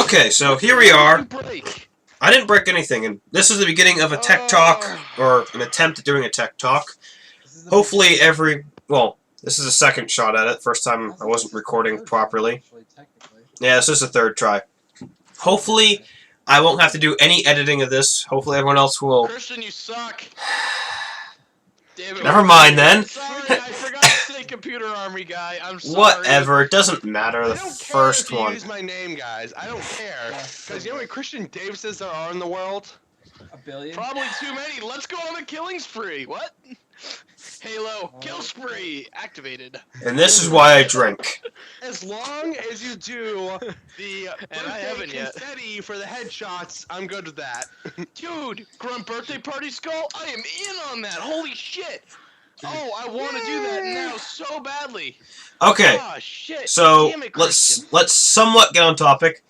Okay, so here we are. Break. I didn't break anything, and this is the beginning of a tech talk, or an attempt at doing a tech talk. Hopefully well, this is a second shot at it. First time I wasn't recording properly. Yeah, this is the third try. Hopefully, I won't have to do any editing of this. Hopefully everyone else will... Christian, you suck. Damn it. Never mind then. Sorry, I forgot to say computer army guy. I'm sorry. Whatever, it doesn't matter. The I don't first care if you one. use my name, guys. I don't care. Because you know how many Christian Davises there are in the world? A billion? Probably too many. Let's go on a killing spree. What? Halo, kill spree activated. And this is why I drink. As long as you do the And I haven't yet. confetti for the headshots, I'm good with that. Dude, Grunt birthday party skull? I am in on that. Holy shit. Oh, I want to do that now so badly. Okay, Oh, shit. so Damn it, Christian. let's somewhat get on topic.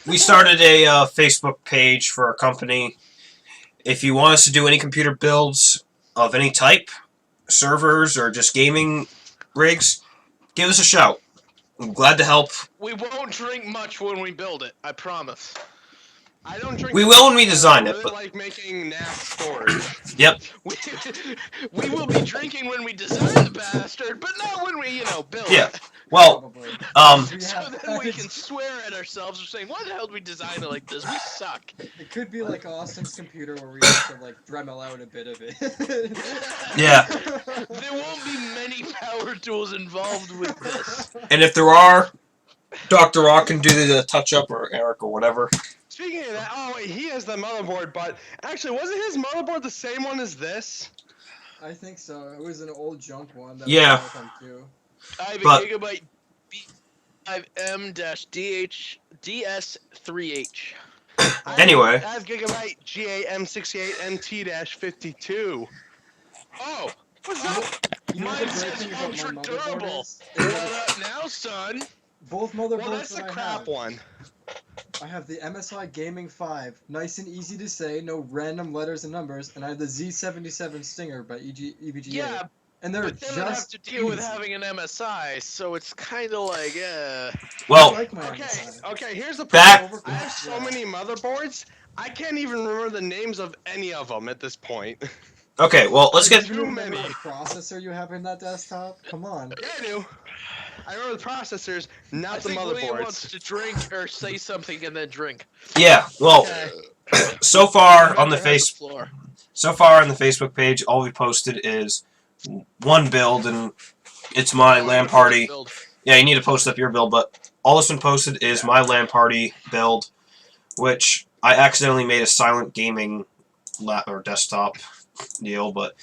We started a Facebook page for our company. If you want us to do any computer builds of any type, servers or just gaming rigs, give us a shout. I'm glad to help. We won't drink much when we build it. I promise. I don't drink. We will when we design I it, really but like making NAS storage. yep. We will be drinking when we design the bastard, but not when we, build Yeah. it. Well, So then we can swear at ourselves for saying, why the hell did we design it like this? We suck. It could be like Austin's computer where we have to like Dremel out a bit of it. yeah. There won't be many power tools involved with this. And if there are, Dr. Rock can do the touch-up, or Eric, or whatever. Speaking of that, oh wait, he has the motherboard, but actually, wasn't his motherboard the same one as this? I think so. It was an old junk one. That Yeah. was on too. I have a But- Gigabyte B5M-DS3H. Anyway. I have Gigabyte GAM68NT-52. Oh, what's that? You know Mine the great says thing about my ultra motherboard durable. is? What up now, son? Both motherboards Well, that's the that I crap have. one. I have the MSI Gaming 5, nice and easy to say, no random letters and numbers, and I have the Z77 Stinger by EVGA. Yeah, and they're but then I'd have just to deal with easy. having an MSI, so it's kind of like, I Well, like my Okay, MSI. okay, here's the Back- problem. I have so many motherboards, I can't even remember the names of any of them at this point. okay, well, let's Do get... you remember many. the processor you have in that desktop? Come on. Yeah, I do. I remember the processors, not I the think William wants motherboards. to drink or say something and then drink. Yeah, well, Okay. so far on the Floor. Facebook page, all we posted is one build, and it's my LAN party. Build. Yeah, you need to post up your build, but all that's been posted is my LAN party build, which I accidentally made a silent gaming or desktop deal, but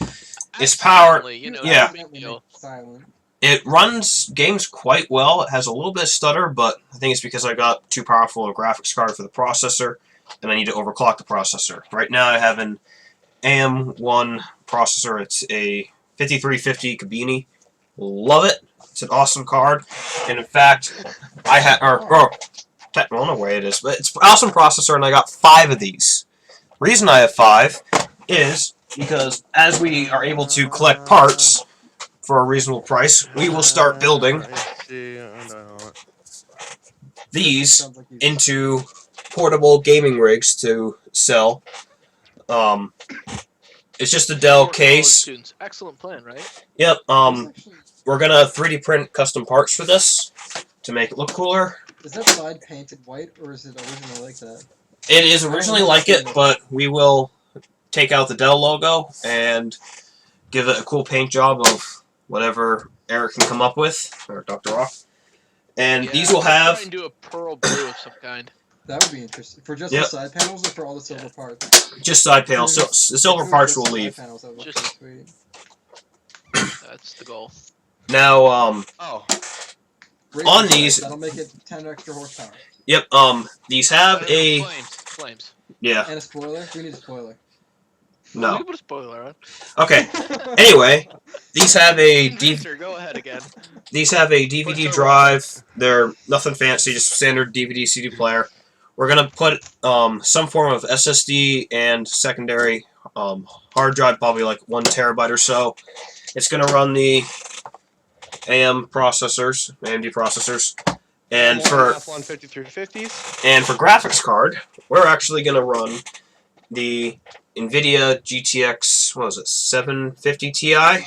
it's powered. Accidentally, Yeah. no big deal. Silent. It runs games quite well. It has a little bit of stutter, but I think it's because I got too powerful a graphics card for the processor, and I need to overclock the processor. Right now I have an AM1 processor. It's a 5350 Kabini. Love it. It's an awesome card. And in fact, I had... I don't know where it is, but it's an awesome processor, and I got 5 of these. Reason I have 5 is because as we are able to collect parts for a reasonable price, we will start building these Sounds like he's- into portable gaming rigs to sell. It's just a Dell For college case. students. Excellent plan, right? Yep. It's actually- We're gonna 3D print custom parts for this to make it look cooler. Is that side painted white, or is it originally like that? It is originally like it, but we will take out the Dell logo and give it a cool paint job of whatever Eric can come up with, or Dr. Rock. And Yeah, these will let's try have and do a pearl blue of some kind. That would be interesting. For just Yep. the side panels, or for all the silver parts? just side panels. So the silver parts will leave. Panels, that would look Just- sweet. That's the goal. Now, Oh, Great On design. these- That'll make it 10 extra horsepower. yep. These have a Flames. yeah. And a spoiler? We need a spoiler. We No. can put a spoiler on. Okay. Anyway, these have a Inventor, go ahead again. These have a DVD drive. They're nothing fancy, just standard DVD CD player. We're gonna put some form of SSD and secondary hard drive, probably like 1 terabyte or so. It's gonna run the AMD processors, And for Athlon 5350s. and for graphics card, we're actually gonna run the NVIDIA GTX. What was it? 750 Ti. Guys,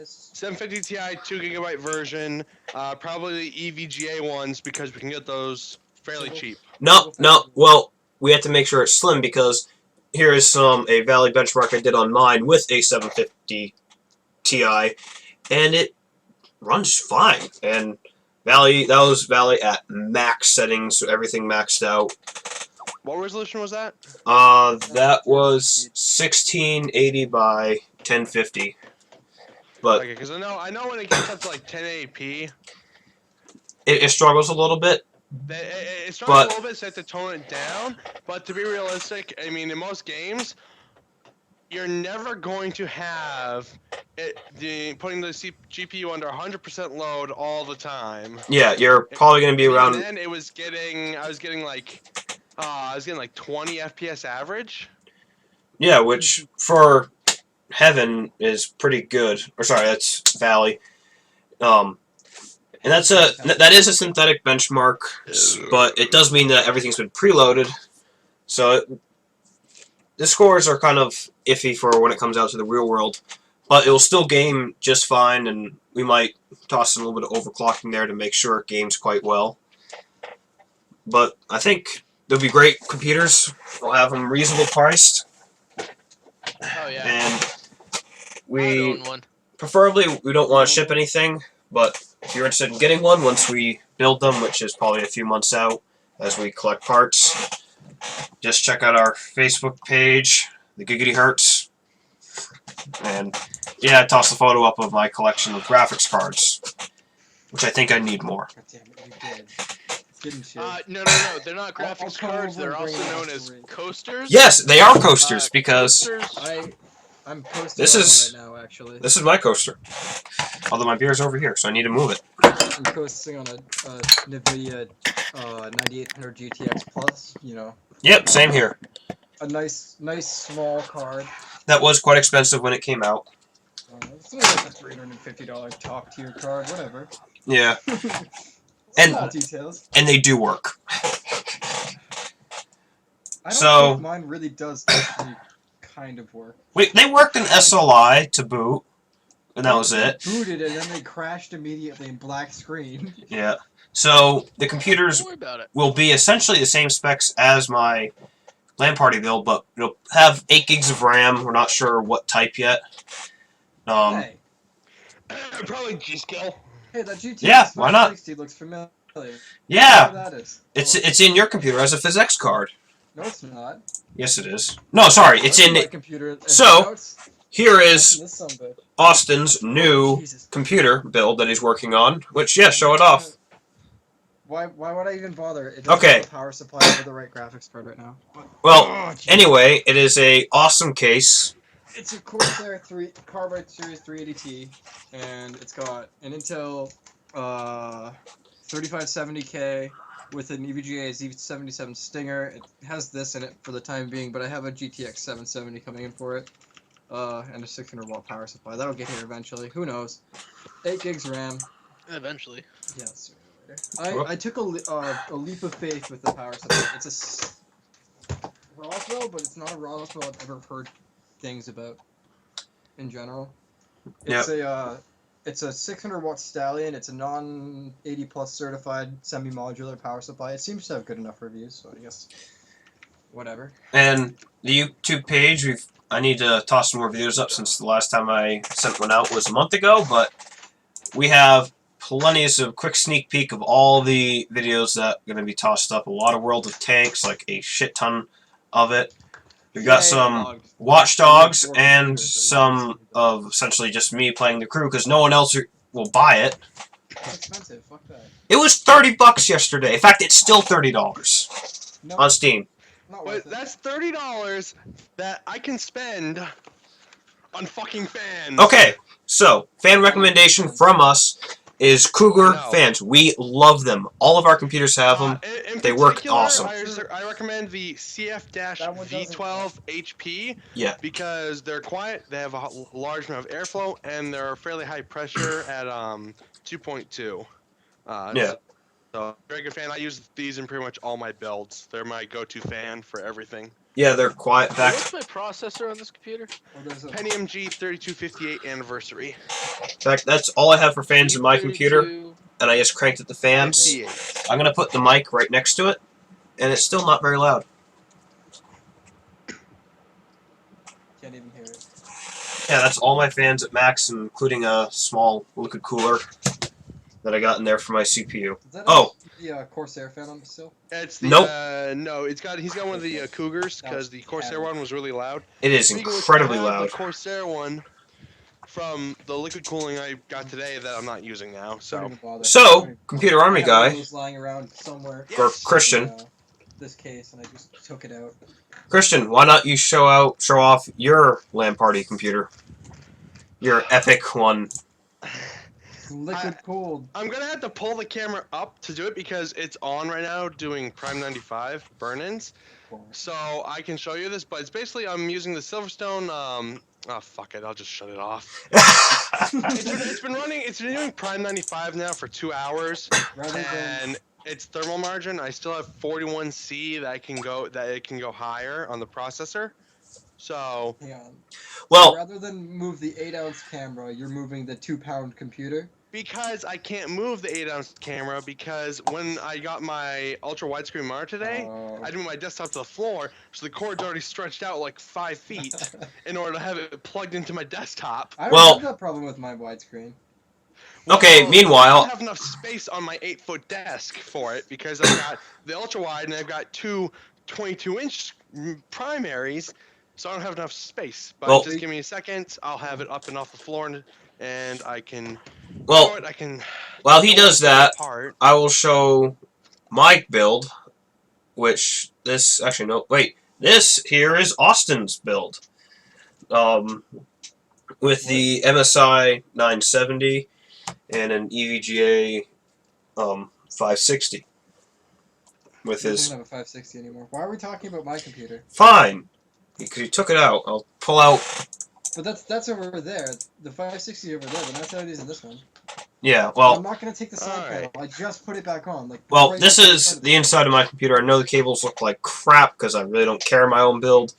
750 Ti 2GB version. Probably EVGA ones because we can get those fairly cheap. No. Well, we have to make sure it's slim because here is a Valley benchmark I did on mine with a 750 Ti, and it runs fine. And that was Valley at max settings, so everything maxed out. What resolution was that? That was 1680 by 1050. But Okay, because I know when it gets up to like 1080p, it struggles a little bit. it struggles a little bit, so you have to tone it down. But to be realistic, I mean, in most games, you're never going to have putting the GPU under 100% load all the time. Yeah, you're probably going to be around. And then I was getting like 20 FPS average. Yeah, which for Heaven is pretty good. Or sorry, that's Valley. And that is a synthetic benchmark, but it does mean that everything's been preloaded. So the scores are kind of iffy for when it comes out to the real world, but it will still game just fine, and we might toss in a little bit of overclocking there to make sure it games quite well. But I think they'll be great computers. We'll have them reasonably priced. Oh yeah. And I'd own one. preferably we don't want to ship anything, but if you're interested in getting one once we build them, which is probably a few months out as we collect parts, just check out our Facebook page, the Giggity Hertz. And yeah, I tossed a photo up of my collection of graphics cards, which I think I need more. God damn it, you did. It's getting shit. No. They're not graphics come cards. over They're and bring also it known up as for me. coasters. Yes, they are coasters because Coasters. I'm posting This on is- one right now, actually. this is my coaster. Although my beer's over here, so I need to move it. I'm posting on a NVIDIA 9800 GTX Plus. You know, Yep, same here. a nice small card. That was quite expensive when it came out. It's only like a $350 top tier card, whatever. Yeah, And- Small details. and they do work. I don't So- think mine really does actually kind of work. Wait, they worked in SLI to boot, and that was it. Booted and then they crashed immediately in black screen. Yeah. So the computers Don't worry about it. will be essentially the same specs as my LAN party build, but it'll have 8 gigs of RAM. We're not sure what type yet. Hey, Probably G-Skill. hey, that GTX Yeah, why not? 560 looks familiar. Yeah, Whatever that is. it's in your computer as a PhysX card. No, it's not. Yes, it is. No, sorry, it's in my it. computer. So, Here This is sumbitch. Austin's new Jesus. computer build that he's working on. Which, yeah, show it off. Why would I even bother? It doesn't Okay. have a power supply or the right graphics card right now. Well, Oh, geez. anyway, it is a awesome case. It's a Corsair Carbide Series 380T, and it's got an Intel 3570K with an EVGA Z77 Stinger. It has this in it for the time being, but I have a GTX 770 coming in for it, and a 600-watt power supply. That'll get here eventually. Who knows? 8 gigs RAM. Eventually. Yeah, sooner or later. I took a leap of faith with the power supply. It's a Roswell, but it's not a Roswell I've ever heard things about in general. It's a 600-watt Stallion. It's a non 80+ certified semi-modular power supply. It seems to have good enough reviews, so I guess whatever. And the YouTube page, I need to toss some more videos up since the last time I sent one out was a month ago, but we have plenty of quick sneak peek of all the videos that are going to be tossed up. A lot of World of Tanks, like a shit ton of it. We've got some Watch Dogs and some of essentially just me playing the crew because no one else will buy it. It's expensive. Fuck that. It was $30 yesterday. In fact, it's still $30 No, on Steam. not But worth it. that's $30 that I can spend on fucking fans. Okay, so fan recommendation from us is Cougar No. fans. We love them. All of our computers have them. In They work particular, awesome. I recommend the CF-V12 HP. Yeah. Because they're quiet, they have a large amount of airflow, and they're fairly high pressure at 2.2. Yeah. So, very good fan. I use these in pretty much all my builds. They're my go-to fan for everything. Yeah, they're quiet. So what's my processor on this computer? Oh, there's a Pentium G3258 anniversary. In fact, that's all I have for fans in my computer, G32. and I just cranked at the fans. 58. I'm gonna put the mic right next to it, and it's still not very loud. can't even hear it. Yeah, that's all my fans at max, including a small liquid cooler that I got in there for my CPU. Is that Oh. the Corsair fan on the still? It's the Nope. No, he's got one of the Cougars because the Corsair one was really loud. It is Speaking of which, incredibly I have loud. The Corsair one from the liquid cooling I got today that I'm not using now. Don't So even bother. So, Computer Army I have one of guy, those lying around somewhere. or Yes. Christian, in, this case, and I just took it out. Christian, why not you show off your LAN party computer? Your epic one. Liquid cooled. I'm gonna have to pull the camera up to do it because it's on right now doing Prime 95 burn-ins. So I can show you this, but it's basically I'm using the Silverstone. Oh fuck it, I'll just shut it off. It's been running. It's been doing Prime 95 now for 2 hours, Rather than and its thermal margin. I still have 41C that it can go higher on the processor. So hang on. Well, Rather than move the 8-ounce camera, you're moving the 2-pound computer. because I can't move the 8-ounce camera because when I got my ultra widescreen monitor today. Oh. I moved my desktop to the floor, so the cord's already stretched out like 5 feet in order to have it plugged into my desktop. I don't Well- have that problem with my widescreen. Okay, Well, meanwhile- I don't have enough space on my 8-foot desk for it because I've got the ultra wide and I've got two 22-inch primaries, so I don't have enough space. But Well- just give me a second, I'll have it up and off the floor, and I can. well, show it, I can. while he does that, Apart. I will show my build, which this actually no wait, this here is Austin's build, with the MSI 970 and an EVGA 560. With I his don't have a 560 anymore. Why are we talking about my computer? fine, because he took it out. I'll pull out. But that's over there. The 560 over there, but that's how it is in this one. Yeah, I'm well, not gonna take the side Alright. panel. I just put it back on. Like. well, right this outside is of the inside of my computer. I know the cables look like crap because I really don't care my own build,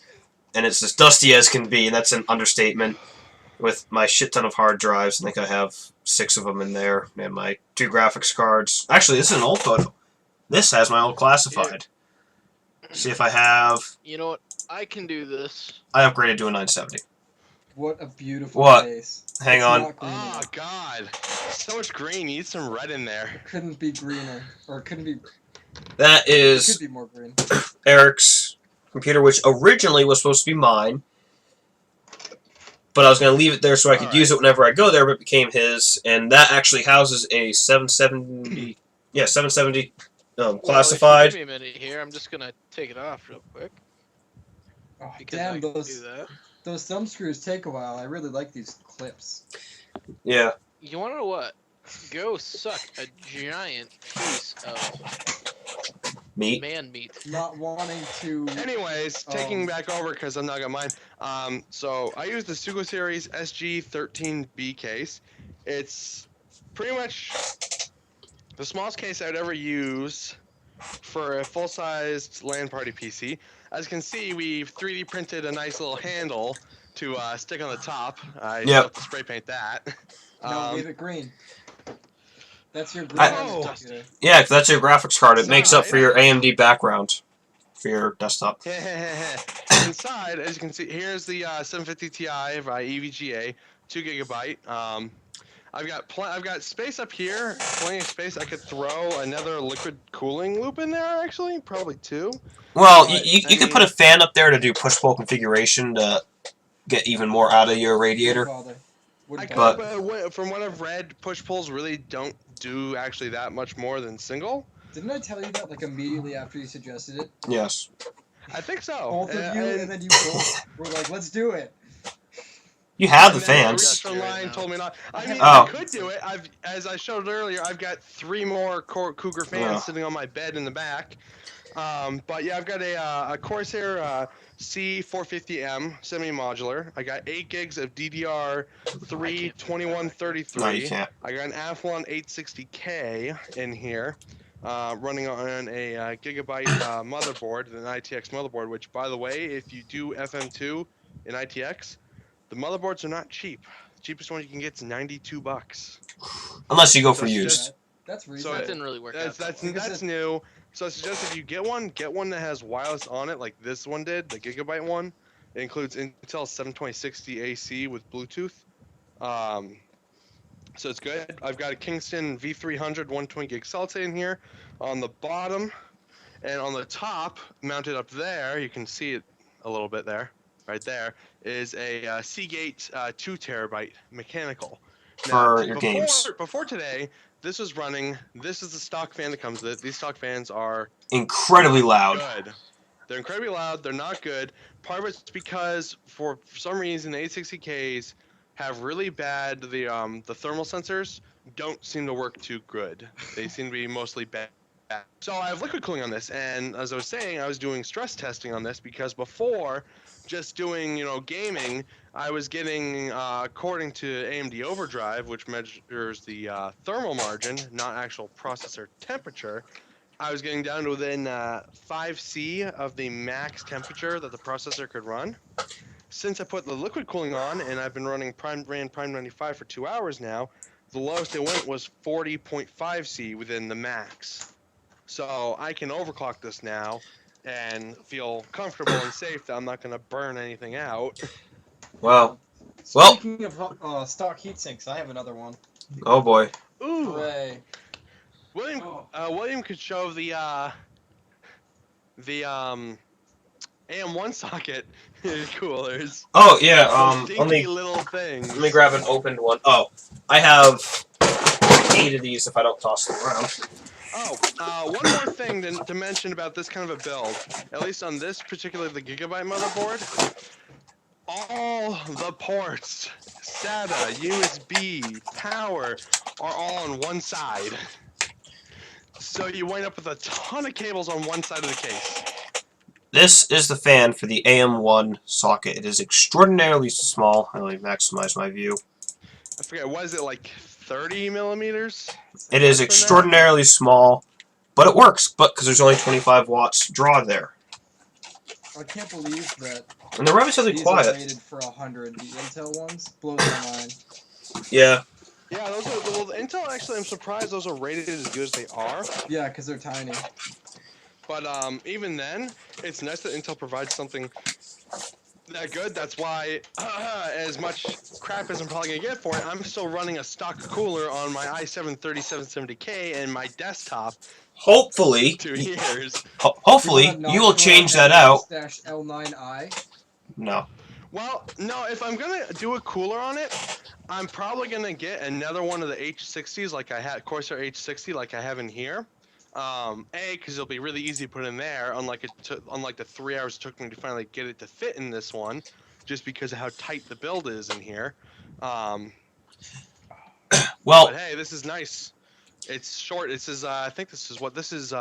and it's as dusty as can be, and that's an understatement. With my shit ton of hard drives, I think I have 6 of them in there, and my 2 graphics cards. Actually, this is an old photo. This has my old classified. See if I have. You know what? I can do this. I upgraded to a 970. What a beautiful What? face. Hang It's on. not green Oh enough. God, so much green. You need some red in there. It couldn't be greener, or it couldn't be. That It is could be more green. Eric's computer, which originally was supposed to be mine. But I was going to leave it there so I could Alright. use it whenever I go there, but it became his. And that actually houses a 770, yeah, 770 classified. Well, if you give me a minute here. I'm just gonna take it off real quick Oh, because I damn, can do those that. thumb screws take a while. I really like these clips. Yeah. You wanna know what? Go suck a giant piece of Meat. man meat. Not wanting to. Anyways, taking back over because I'm not got mine. So I use the Sugo Series SG13B case. It's pretty much the smallest case I'd ever use for a full-sized LAN party PC. As you can see, we've 3D printed a nice little handle to stick on the top. I still Yep. have to spray paint that. No, leave it green. That's your green I- on the Oh. computer. Yeah, 'cause that's your graphics card. It makes up for your AMD background for your desktop. Inside, as you can see, here's the 750 Ti by EVGA, 2 GB. I've got space up here, plenty of space. I could throw another liquid cooling loop in there, actually, probably 2. Well, But, you could put a fan up there to do push-pull configuration to get even more out of your radiator. Wouldn't bother. I Wouldn't could, bother. but from what I've read, push pulls really don't do actually that much more than single. Didn't I tell you that like immediately after you suggested it? Yes. I think so. Both of you, and then you both were like, "Let's do it." You have the And then fans. Research Online told me not. I mean, Oh. I could do it. As I showed earlier, I've got 3 more Cougar fans Yeah. sitting on my bed in the back. But yeah, I've got a Corsair C450M semi-modular. I got 8 gigs of DDR3 2133. No, you can't. I got an Athlon 860K in here. running on a gigabyte motherboard, an ITX motherboard. Which, by the way, if you do FM2 in ITX, the motherboards are not cheap. The cheapest one you can get is $92. Unless you go So for it's used. just- That's So reasonable. That didn't really work out. that's new. So I suggest if you get one that has wireless on it, like this one did, the gigabyte one. It includes Intel 72060 AC with Bluetooth. So it's good. I've got a Kingston V300 120 gig solid state in here. On the bottom and on the top, mounted up there, you can see it a little bit there. Right there is a Seagate 2 terabyte mechanical. For your games. Before today, this was running. This is the stock fan that comes with it. These stock fans are Incredibly loud. good. They're incredibly loud. They're not good. Part of it's because for some reason the 860Ks have really bad the thermal sensors don't seem to work too good. They seem to be mostly bad. So I have liquid cooling on this, and as I was saying, I was doing stress testing on this because before just doing gaming, I was getting according to AMD Overdrive, which measures the thermal margin, not actual processor temperature. I was getting down to within 5C of the max temperature that the processor could run. Since I put the liquid cooling on, and I've been running Prime 95 for 2 hours now, the lowest it went was 40.5C within the max. So I can overclock this now and feel comfortable and safe that I'm not going to burn anything out. Well, Well- Speaking of stock heat sinks, I have another one. oh boy. Ooh, Hooray. William. Oh. William could show the AM1 socket coolers. Oh yeah. Those Let dinky me little things. grab an opened one. Oh, I have 8 of these if I don't toss them around. One more thing to mention about this kind of a build, at least on this particular the Gigabyte motherboard, all the ports, SATA, USB, power, are all on one side. So you wind up with a ton of cables on one side of the case. This is the fan for the AM1 socket. It is extraordinarily small. I only maximize my view. I forget, what is it, like 30 millimeters? It is Less than that? extraordinarily small, but it works. But because there's only 25 watts draw there, I can't believe that and they're relatively these are quiet. rated for 100. The Intel ones blows my mind. Yeah. Yeah, those are well, the Intel. Actually, I'm surprised those are rated as good as they are. Yeah, because they're tiny. But even then, it's nice that Intel provides something that good. That's why, as much crap as I'm probably gonna get for it, I'm still running a stock cooler on my i7 3770K and my desktop. Hopefully, 2 years. hopefully you will change that out. L9i. No. Well, no, if I'm gonna do a cooler on it, I'm probably gonna get another one of the H60s, like I had Corsair H60, like I have in here. Because it'll be really easy to put in there, unlike the 3 hours it took me to finally get it to fit in this one, just because of how tight the build is in here. Well, But hey, this is nice. It's short. This is I think this is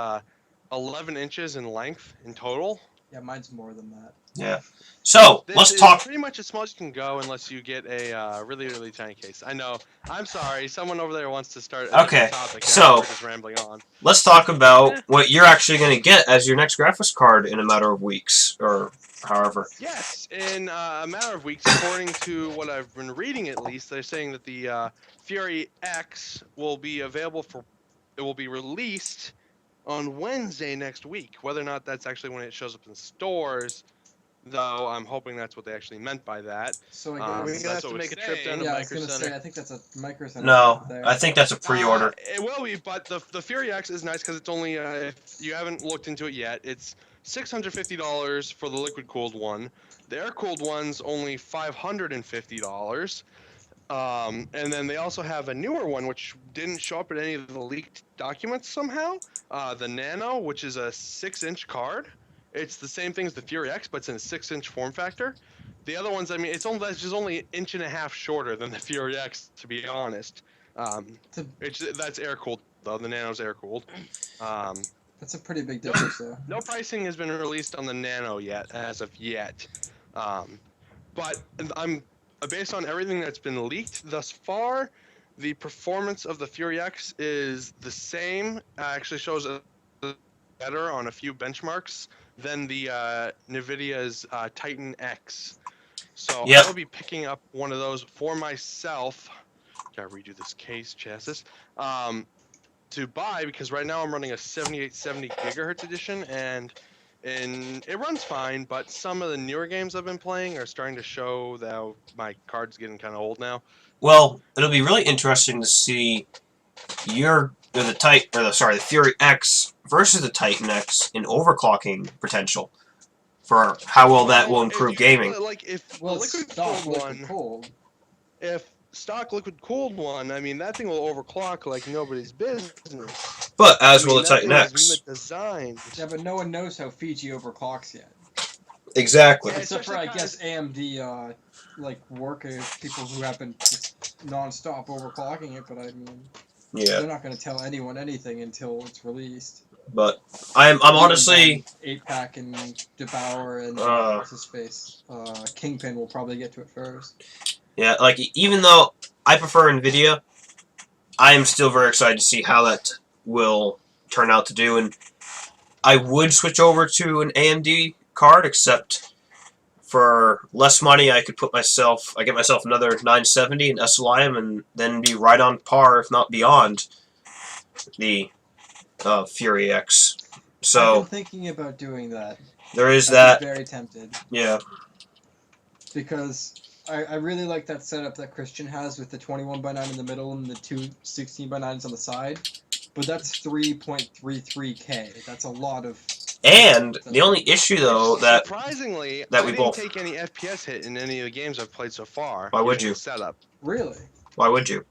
11 inches in length in total. Yeah, mine's more than that. yeah. So This let's is talk. pretty much as small as you can go, unless you get a really tiny case. I know. I'm sorry. Someone over there wants to start a Okay, different topic. so- we're just rambling on. Let's talk about what you're actually going to get as your next graphics card in a matter of weeks, or however. Yes, in a matter of weeks, according to what I've been reading, at least, they're saying that the Fury X will be available it will be released on Wednesday next week. Whether or not that's actually when it shows up in stores, though, I'm hoping that's what they actually meant by that. So I We're guess. gonna have to make a trip down to Yeah, I Micro was gonna Center. say I think that's a Micro Center. No, there. I think that's a pre-order. It will be, but the Fury X is nice because it's only if you haven't looked into it yet, it's $650 for the liquid cooled one. The air cooled one's only $550. And then they also have a newer one which didn't show up in any of the leaked documents somehow. The Nano, which is a 6-inch card. It's the same thing as the Fury X, but it's in a 6-inch form factor. The other ones, I mean, that's just only an inch and a half shorter than the Fury X, to be honest. That's air cooled though. The Nano's air cooled. That's a pretty big difference, though. No pricing has been released on the Nano yet, as of yet. But I'm based on everything that's been leaked thus far. the performance of the Fury X is the same. Actually shows better on a few benchmarks than the NVIDIA's Titan X. So Yep. I will be picking up one of those for myself. Gotta redo this case chassis. To buy, because right now I'm running a 7870 gigahertz edition, and it runs fine, but some of the newer games I've been playing are starting to show that my card's getting kind of old now. Well, it'll be really interesting to see the Fury X versus the Titan X in overclocking potential for how well that will improve gaming. Like if Well, the it's liquid stock cooled liquid one, cooled. if stock liquid cooled one, I mean that thing will overclock like nobody's business. But as will the that Titan thing was X. designed. Yeah, but no one knows how Fiji overclocks yet. Exactly. Yeah, Except for, I especially guess, AMD, like, workers, people who have been just non-stop overclocking it, but I mean, Yeah. they're not going to tell anyone anything until it's released. But I'm honestly 8-pack and DeBauer and what's his face? Kingpin will probably get to it first. yeah, like even though I prefer Nvidia, I am still very excited to see how that will turn out to do, and I would switch over to an AMD card, except for less money I get myself another 970 in SLIM and then be right on par, if not beyond, the Fury X. I've So been thinking about doing that. there is I'd that. be very tempted. Yeah. Because I really like that setup that Christian has with the 21x9 in the middle and the two 16x9s on the side. But that's 3.33K. That's a lot of... And the only issue, though, that surprisingly, that I we didn't both take any FPS hit in any of the games I've played so far. Why would using you? the setup? Really? Why would you?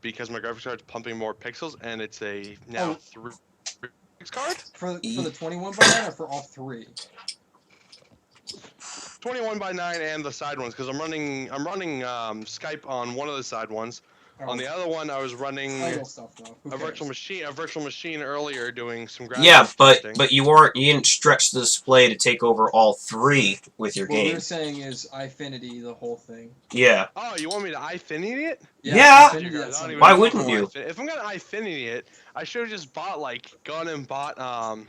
Because my graphics card's pumping more pixels, and it's a now 3 card. For the 21x9 or for all three? 21x9 and the side ones, because I'm running Skype on one of the side ones. Oh, On the other one, I was running idle stuff though. Who a virtual machine earlier doing some graphics Yeah, testing. but you didn't stretch the display to take over all three with your What we game. were saying is Ifinity the whole thing. Yeah. Oh, you want me to Ifinity it? Yeah. Ifinity You that guys, I don't something. even Why know wouldn't how you? If I'm gonna Ifinity it, I should have just bought gone and bought 1,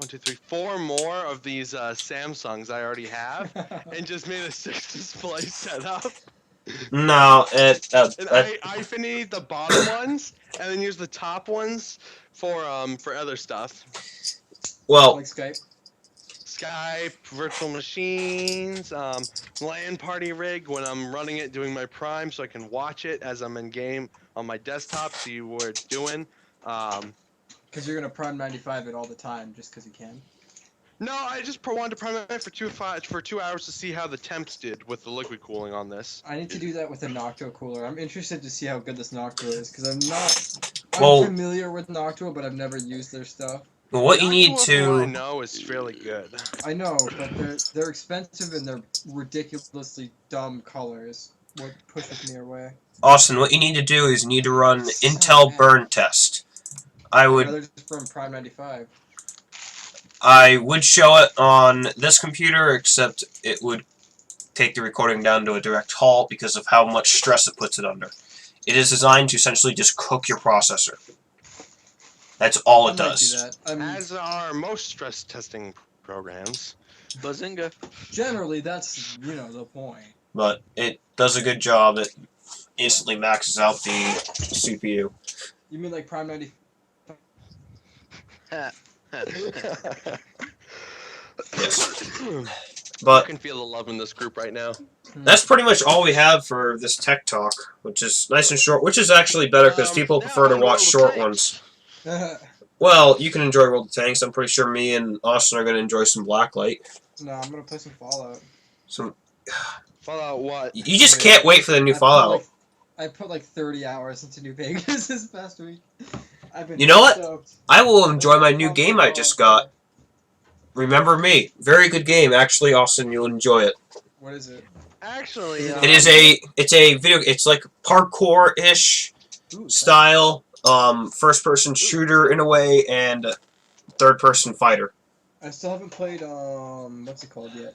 2, 3, 4 more of these Samsungs I already have, and just made a 6 display setup. No, And I Ifinity the bottom ones, and then use the top ones for other stuff. well, Like Skype. Skype, virtual machines, LAN party rig when I'm running it, doing my Prime, so I can watch it as I'm in game on my desktop, see what it's doing. Because you're gonna Prime 95 it all the time, just because you can. No, I just wanted to Prime it for 2 hours to see how the temps did with the liquid cooling on this. I need to do that with a Noctua cooler. I'm interested to see how good this Noctua is, because I'm Well- familiar with Noctua, but I've never used their stuff. what you need Noctua, from what I to... know is fairly good. I know, but they're expensive and they're ridiculously dumb colors. What pushes me away? Austin, what you need to do is you need to run Oh, Intel man. burn test. I I'd would rather just run Prime 95. show it on this computer, except it would take the recording down to a direct halt because of how much stress it puts it under. It is designed to essentially just cook your processor. That's all I it might does. do that. I mean, As are most stress testing programs. Bazinga. generally, that's, the point. But it does a good job. It instantly maxes out the CPU. You mean like Prime 95? Yes. I But can feel the love in this group right now. that's pretty much all we have for this tech talk, which is nice and short, which is actually better because people prefer to watch short ones. Well, you can enjoy World of Tanks. I'm pretty sure me and Austin are going to enjoy some Blacklight. No, I'm gonna play some Fallout. Fallout what? You just can't wait for the new Fallout. I put like 30 hours into New Vegas this past week. I've been You know what? stoked. I will enjoy my new game I just got. Remember Me. Very good game. Actually, Austin, you'll enjoy it. What is it? Actually, It's like parkour-ish Ooh, style, first-person shooter in a way, and third-person fighter. I still haven't played what's it called yet?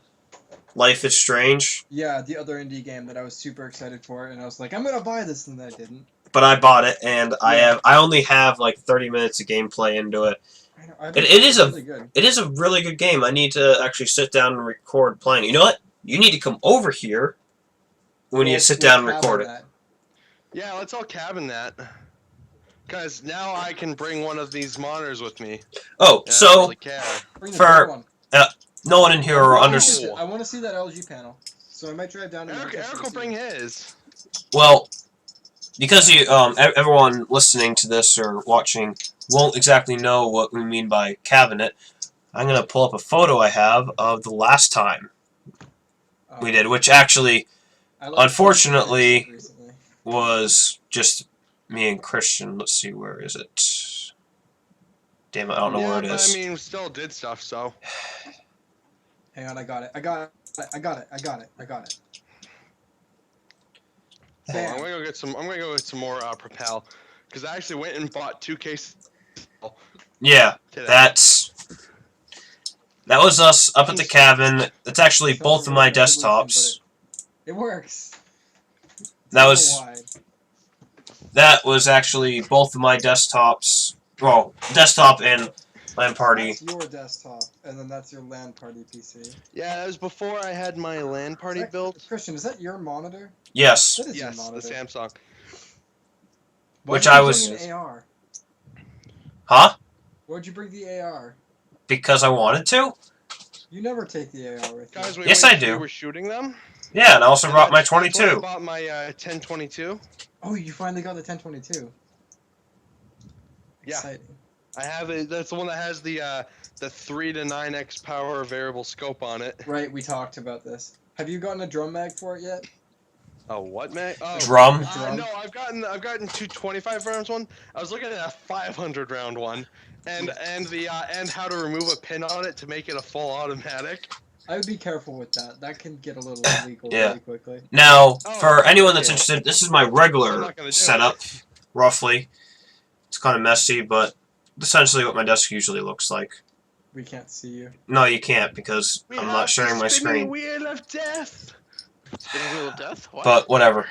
Life is Strange. Yeah, the other indie game that I was super excited for, and I was like, I'm gonna buy this, and then I didn't. But I bought it, and Yeah. I only have like 30 minutes of gameplay into it. I know, I've It is really good. It is a really good game. I need to actually sit down and record playing. You know what? You need to come over here when you sit down and record it. Yeah, let's all cabin that. Because now I can bring one of these monitors with me. Oh, and I so don't really care. Bring the for- big one. no one in here will Oh. understand. I want to see that LG panel, so I might drive down. Eric will bring his. Well, because you everyone listening to this or watching won't exactly know what we mean by cabinet, I'm gonna pull up a photo I have of the last time we did, which actually unfortunately was just me and Christian. Let's see, where is it? Damn it, I don't know where it But is. I mean, we still did stuff, so. Hang on, I got it. I got it. Hold on, I'm gonna go get some. I'm gonna go get some more Propel, because I actually went and bought 2 cases. Yeah, Today. that was us up at the cabin. It's actually both of my desktops. It works. That was actually both of my desktops. Well, desktop and LAN party. That's your desktop, and then that's your LAN party PC. Yeah, that was before I had my LAN party built. Christian, is that your monitor? Yes, That is Yes, your the monitor. Samsung. Why'd which you I bring was- an AR? huh? Where'd you bring the AR? Because I wanted to. You never take the AR with you. Guys, Yes, I do. We were shooting them. Yeah, and I also brought my That's when I 22. bought my 1022. Oh, you finally got the 1022. Yeah. Exciting. I have it. That's the one that has the 3 to 9x power variable scope on it. Right, we talked about this. Have you gotten a drum mag for it yet? Oh, what, man? Oh, Drum? Drum? No, I've gotten 225 rounds one. I was looking at a 500 round one, and how to remove a pin on it to make it a full automatic. I would be careful with that. That can get a little illegal Yeah. really quickly. Now, Oh, for anyone that's yeah. interested, this is my I'm regular not gonna do setup, roughly. It's kind of messy, but essentially what my desk usually looks like. We can't see you. No, you can't because We I'm have not sharing the my spinning screen. wheel of death. Spinning wheel of death? What? But whatever.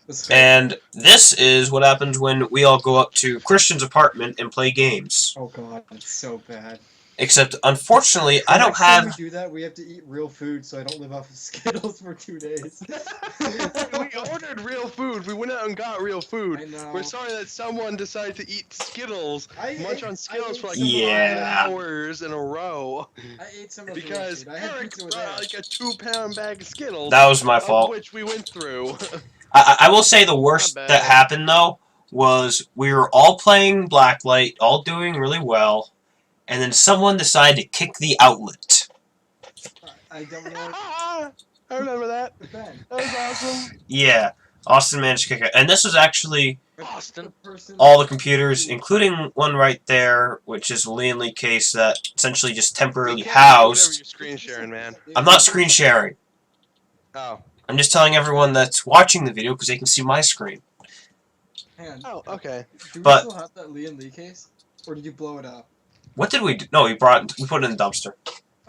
Let's And this is what happens when we all go up to Christian's apartment and play games. Oh god, it's so bad. Except, unfortunately, I don't Next time have... we do that, we have to eat real food so I don't live off of Skittles for 2 days. We ordered real food. We went out and got real food. I know. We're sorry that someone decided to eat Skittles, I munch ate- on I Skittles ate for like some of Yeah. 5 hours in a row. I ate some of the Because food. I had Eric pizza with brought Eric. like a 2-pound bag of Skittles, That was my of fault. which we went through. I will say the worst Not that bad. happened, though, was we were all playing Blacklight, all doing really well, and then someone decided to kick the outlet. I don't know. I remember that. Ben, That was awesome. Yeah, Austin managed to kick it. And this was actually Boston. the person. all the computers, including one right there, which is a Lian Li case that essentially just temporarily You can't do whatever housed. you're screen sharing, man. I'm not screen sharing. Oh. I'm just telling everyone that's watching the video because they can see my screen. Hang on. Oh, okay. Do we But- still have that Lian Li case? Or did you blow it up? What did we do? No, we put it in the dumpster.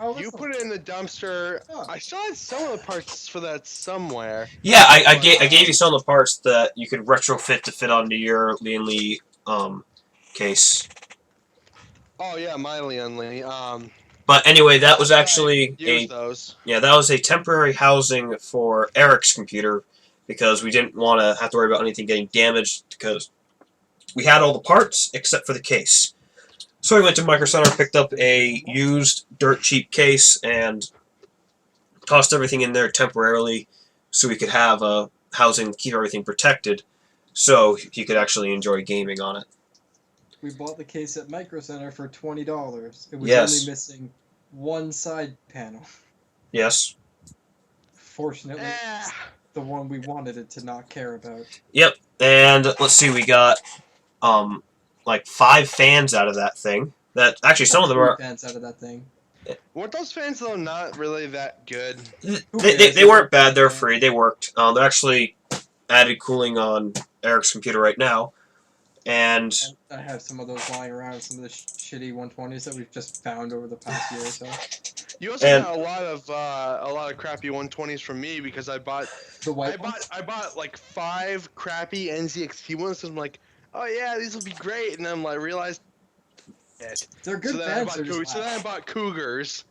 Oh, that's You not- put it in the dumpster. Oh. I still had some of the parts for that somewhere. Yeah, I gave you some of the parts that you could retrofit to fit onto your Lian Li case. Oh yeah, my Leon Lee. But anyway, that was I actually used those. that was a temporary housing for Eric's computer because we didn't want to have to worry about anything getting damaged because we had all the parts except for the case. So we went to Micro Center, picked up a used dirt cheap case, and tossed everything in there temporarily so we could have a housing, keep everything protected, so he could actually enjoy gaming on it. We bought the case at Micro Center for $20. It was Yes. only missing one side panel. Yes. Fortunately, Eh. it's the one we wanted it to not care about. Yep. And let's see, we got like 5 fans out of that thing. That actually some of them are Fans out of that thing. Weren't those fans though not really that good? they weren't bad. They're free. They worked. They're actually added cooling on Eric's computer right now, and I have some of those lying around, some of the shitty 120s that we've just found over the past year or so. You also And- got a lot of crappy 120s from me because I bought The white one? I bought like 5 crappy NZXT ones. And I'm like, oh yeah, these will be great. And then I'm like realized it. They're good fans. They're just So then I bought Cougars.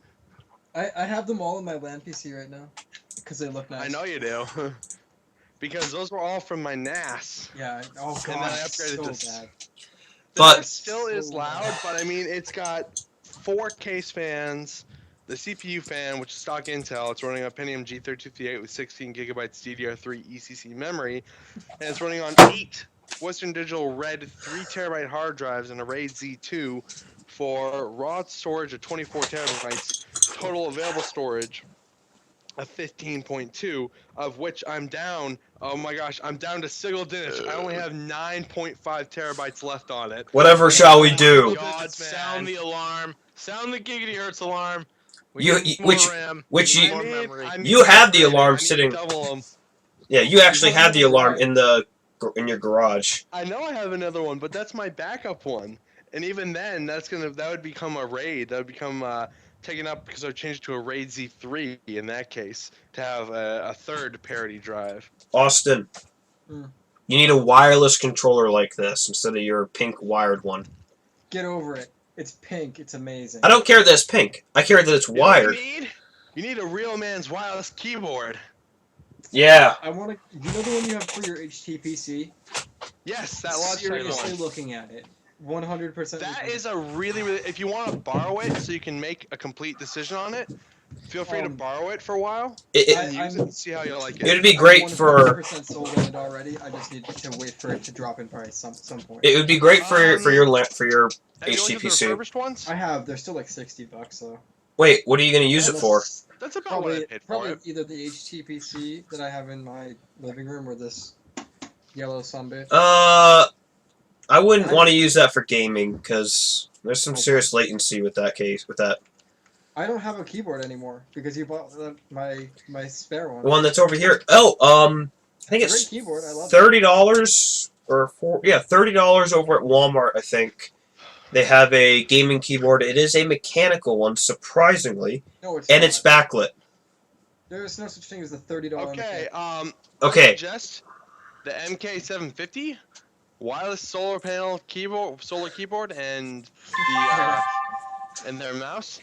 I have them all in my LAN PC right now because they look nice. I know you do. Because those were all from my NAS. Yeah. Oh god. And then I upgraded so this. bad. But- It still is loud, but I mean, it's got 4 case fans, the CPU fan, which is stock Intel. It's running a Pentium G3238 with 16 gigabytes DDR3 ECC memory, and it's running on 8 Western Digital Red 3 terabyte hard drives and a RAID Z2 for raw storage of 24 terabytes, total available storage of 15.2, of which I'm down. Oh my gosh, I'm down to single digits. I only have 9.5 terabytes left on it. Whatever shall we do? God, sound the alarm. Sound the giggity Hertz alarm. We You- need which- more RAM. which we need you- more I need- memory. I need You have the double alarm I need sitting- double 'em. Yeah, you actually have the alarm in your garage. I know I have another one, but that's my backup one. And even then, that would become a RAID. That would become taken up because I would change it to a RAID Z3 in that case to have a third parity drive. Austin, Hmm. you need a wireless controller like this instead of your pink wired one. Get over it. It's pink. It's amazing. I don't care that it's pink. I care that it's You know what wired. you need? You need a real man's wireless keyboard. Yeah. I want to. You know the one you have for your HTPC? Yes, that Logitech Seriously one. looking at it. 100%. That is a really, really. If you want to borrow it so you can make a complete decision on it, feel free to borrow it for a while It, and use it and see how you like it. it'd be great for 100% sold on it already. I just need to wait for it to drop in price some point. it would be great for your Have for your you looked at the HTPC. refurbished ones? I have. They're still like $60 though. Wait, what are you gonna use it for? That's about what I Probably, paid for probably it. either the HTPC that I have in my living room or this yellow sunbit. I wouldn't want to use that for gaming because there's some serious latency with that case. With that, I don't have a keyboard anymore because you bought my spare one. the one that's over here. Oh, I think It's a it's great keyboard. I love it. $30 or $30 over at Walmart. I think they have a gaming keyboard. It is a mechanical one, surprisingly, No, it's and not. it's backlit. There's no such thing as the $30. Okay, I Okay, suggest the MK750 wireless solar panel keyboard, and their mouse.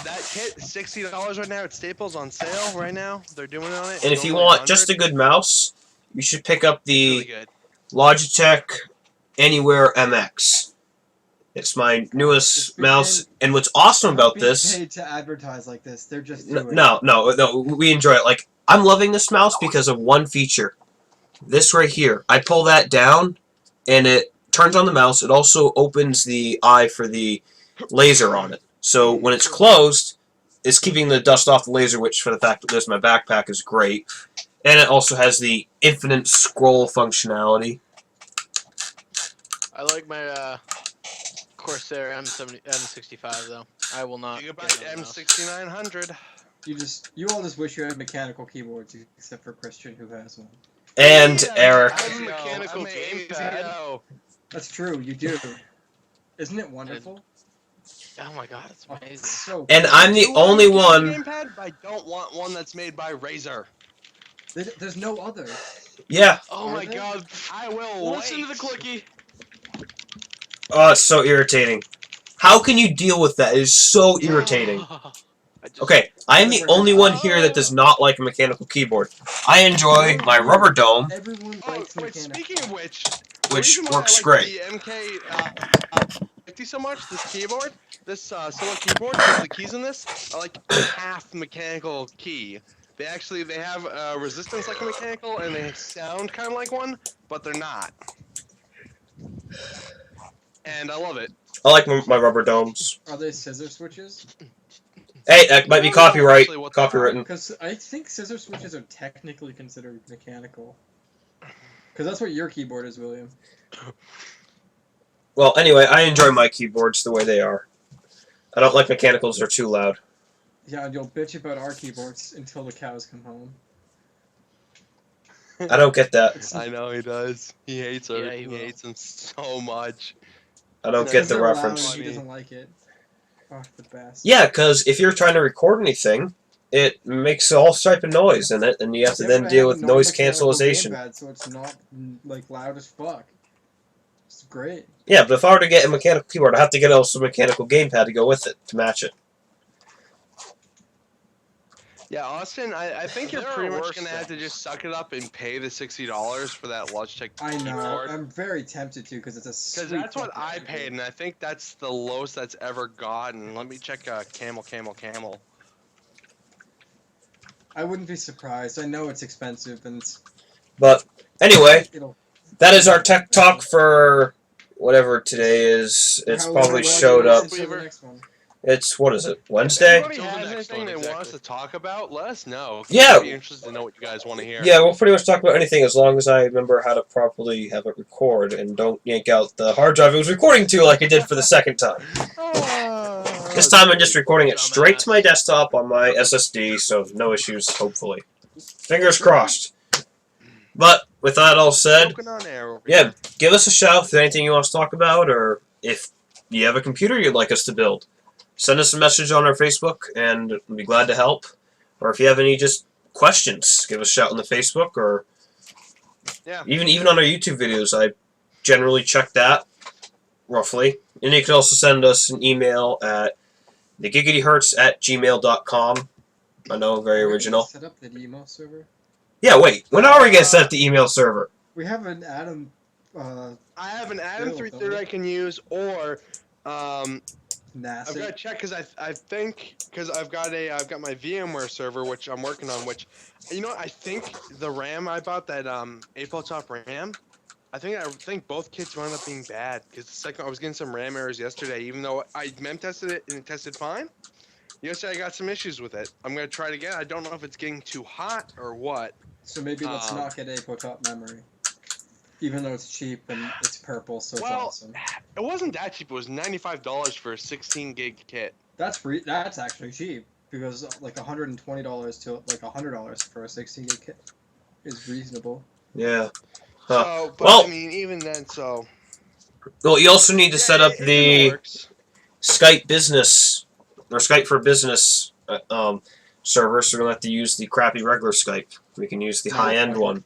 That kit $60 right now at Staples on sale right now. They're doing it on it. and It's if you only want just a 100. good mouse, you should pick up Really the good. Logitech Anywhere MX. It's my newest Just mouse, and what's awesome about Being this. paid to advertise like this. They're just doing it. No, we enjoy it. Like, I'm loving this mouse because of one feature. This right here. I pull that down, and it turns on the mouse. It also opens the eye for the laser on it. So when it's closed, it's keeping the dust off the laser, which for the fact that there's my backpack is great. And it also has the infinite scroll functionality. I like my Corsair M65 though. I will not. get Gigabyte another mouse. M6900. You all just wish you had mechanical keyboards, except for Christian, who has one. And Eric. I have a mechanical Amazing. gamepad. That's true. You do. Isn't it wonderful? Oh my god, it's Oh, amazing. it's so. And cool. I'm the I want a only mechanical one. Gamepad, but I don't want one that's made by Razer. There's no other. Yeah. Oh Are my they? god. I will Listen to wait. the clicky. Oh, it's so irritating. How can you deal with that? It is so irritating. I just- Okay, I am the only one here that does not like a mechanical keyboard. I enjoy my rubber dome, Everyone Oh, likes wait, mechanical. speaking of which, the which reason why works I like great. The MK50 so much, this keyboard, this solo keyboard, because the keys in this are like half mechanical key. They have resistance like a mechanical, and they sound kind of like one, but they're not. And I love it. I like my rubber domes. Are they scissor switches? Hey, that might be I don't know copyright. actually what they are. Copywritten. Because I think scissor switches are technically considered mechanical. Because that's what your keyboard is, William. Well, anyway, I enjoy my keyboards the way they are. I don't like mechanicals; they're too loud. Yeah, and you'll bitch about our keyboards until the cows come home. I don't get that. It's I know he does. He hates her. Yeah, he he will. hates him so much. I don't No, get because the they're loud reference. and he doesn't like it. Oh, the best. Yeah, because if you're trying to record anything, it makes all type of noise in it, and you have to Yeah, then but I deal have with a noise non-mechanical cancellation. gamepad, so it's not like loud as fuck. It's great. Yeah, but if I were to get a mechanical keyboard, I have to get also a mechanical gamepad to go with it to match it. Yeah, Austin, I think you're There are pretty much worse gonna have to things. just suck it up and pay the $60 for that Logitech I know. keyboard. I'm very tempted to because it's a Because sweet. that's what fucking I keyboard. paid, and I think that's the lowest that's ever gotten. Let me check Camel. I wouldn't be surprised. I know it's expensive, and it's, But anyway, it'll. that is our tech talk for whatever today is. It's How long probably do I showed wait up. until the next one? It's, what is it, If Wednesday? anybody Till the has next anything one, they want us exactly. to talk about, let us know. Yeah. I'd be interested to know what you guys want to hear. Yeah, we'll pretty much talk about anything as long as I remember how to properly have it record and don't yank out the hard drive it was recording to like I did for the second time. This time I'm just recording it straight to my desktop on my SSD, so no issues, hopefully. Fingers crossed. But with that all said, Spoken on air over yeah, here. give us a shout if there's anything you want us to talk about, or if you have a computer you'd like us to build. Send us a message on our Facebook, and we'll be glad to help. Or if you have any just questions, give us a shout on the Facebook, or Yeah. even on our YouTube videos. I generally check that, roughly. And you can also send us an email at thegiggityhertz@gmail.com. I know, very Are we gonna original. Set up the email server. Yeah, wait. When are we going to set up the email server? We have an Adam. I have an Atom Bill, 330 don't I can use, or I've NASA. got to check because I think because I've got my VMware server which I'm working on. Which, you know, I think the RAM I bought, that 8-volt top RAM, I think both kits wound up being bad because the second I was getting some RAM errors yesterday, even though I mem tested it and it tested fine. Yesterday I got some issues with it. I'm gonna try it again. I don't know if it's getting too hot or what. So maybe let's not get APOTOP memory. Even though it's cheap and it's purple, so it's Well, awesome. It wasn't that cheap. It was $95 for a 16 gig kit. That's actually cheap because like $120 to like $100 for a 16 gig kit is reasonable. Yeah. So, but Well- I mean, even then, so. Well, you also need to set up it in the works. Skype business, or Skype for Business server, so we're going to have to use the crappy regular Skype. We can use the high-end one.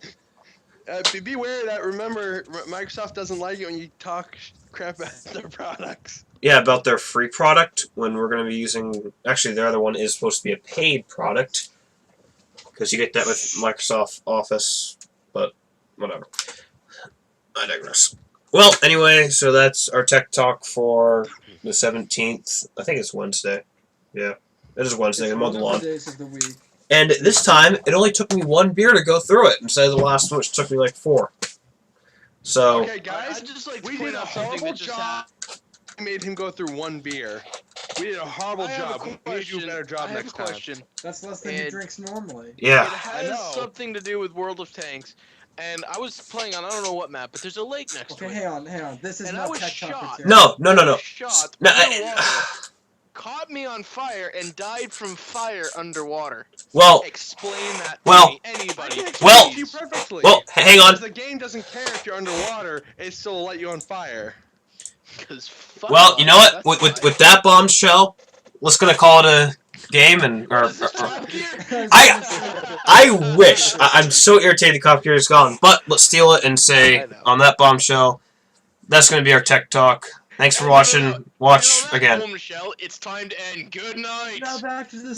Beware that. Remember, Microsoft doesn't like it when you talk crap about their products. Yeah, about their free product, when we're going to be using... Actually, the other one is supposed to be a paid product, because you get that with Microsoft Office, but whatever. I digress. Well, anyway, so that's our tech talk for the 17th. I think it's Wednesday. Yeah, it is Wednesday, It's a one month of long. the days of the week. And this time, it only took me one beer to go through it, instead of the last one, which took me like 4. So, Okay, guys, I'd just like to we point did a out something horrible that just job. We made him go through one beer. We did a horrible I have job. a We need to do a question. better job I have next a time. question. That's less than he And- drinks normally. yeah. It has know. something to do with World of Tanks, and I was playing on I don't know what map, but there's a lake next Okay, to it. hang on. This is And I not was tech talk shot. material. No. I was shot No, underwater, caught me on fire, and died from fire underwater. well, Explain that Well- to me, anybody. I can Well- explain it to you perfectly. hang on. Because the game doesn't care if you're underwater; it still will let you on fire. Because fuck Well, off, you know what? that's With why. that bombshell, let's gonna call it a game, and... What is this, Top Gear? I wish. I'm so irritated the cop here is gone. But let's steal it and I say, know. on that bombshell, that's going to be our tech talk. Thanks for No, no, watching. no. Watch You know that, again. Michelle, it's time to end. Good night. Now back to the